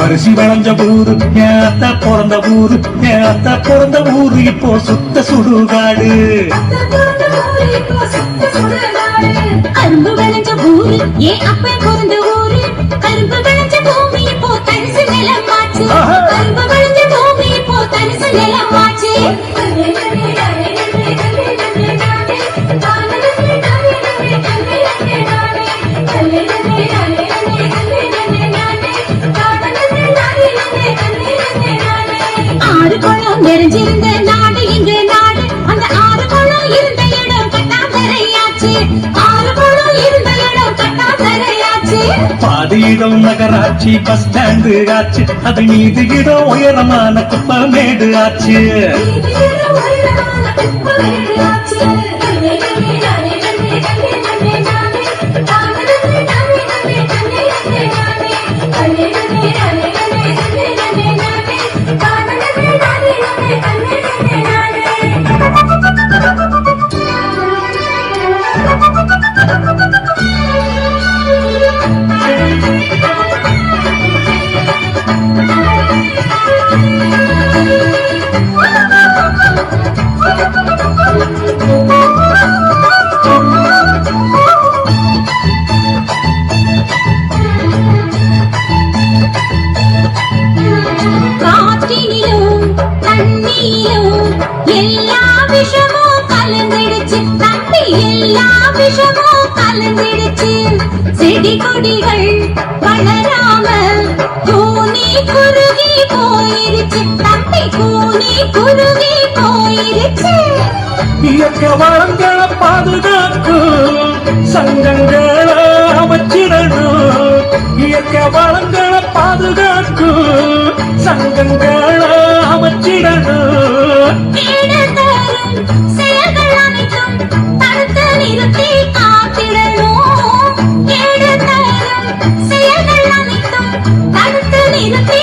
அரிசி வளைஞ்ச ஊரு ஏத்த பிறந்த ஊரு ஏத்த பிறந்த ஊரு இப்போ சுத்த சுடுகாடு கரும்பு விளைஞ்ச ஊரு ஏன் அப்ப பிறந்த ஊரு கரும்பு விளைஞ்ச பூமி இப்போ தரிசு நிலமாச்சு கரும்பு விளைஞ்ச பூமி இப்போ தரிசு நிலமாச்சு ஆறு குளம் நிறைஞ்சிருந்த நாடு எங்க நாடு அந்த ஆறு குளம் இருந்த இடம் கட்டாந்தரையாச்சு ஆறு குளம் இருந்த இடம் கட்டாந்தரையாச்சு பாதி இடம் நகராட்சி பஸ் ஸ்டாண்டு ஆச்சு அது மீது இடம் உயரமான குப்பமேடு ஆச்சு எல்லா விஷமும் கலந்துடுச்சு தம்பி எல்லா விஷமும் கலந்துடுச்சு செடி கொடிகள் வளராம கூனி குறுகி போயிருச்சு தம்பி கூனி குறுகி போயிருச்சு இயற்கை வளங்களை பாதுகாக்கும் சங்கங்களை அமைச்சிடணும் இயற்கை வளங்களை பாதுகாக்கும் சங்கங்களை அமைச்சிடணும் செயல்கள் அனைத்தும் தடுத்து நிறுத்தி காத்திடணும் செயல்கள் அனைத்தும் தடுத்து நிறுத்தி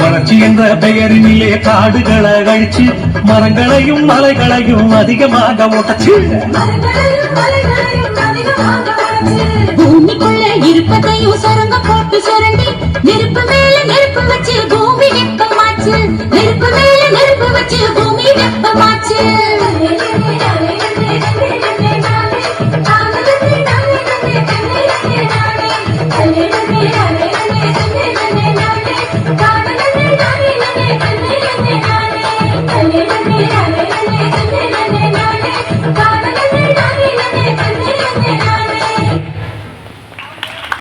வளர்ச்சி என்ற பெயரினிலே காடுகளை அழிச்சு மரங்களையும் மலைகளையும் அதிகமாக உடைச்சு பூமிக்குள்ள இருப்பதையும் சுரங்க போட்டு சுரண்டி நெருப்பு மேல நெருப்பு வச்சு பூமி வெப்பமாச்சு நெருப்பு மேல நெருப்பு வச்சு பூமி வெப்பமாச்சு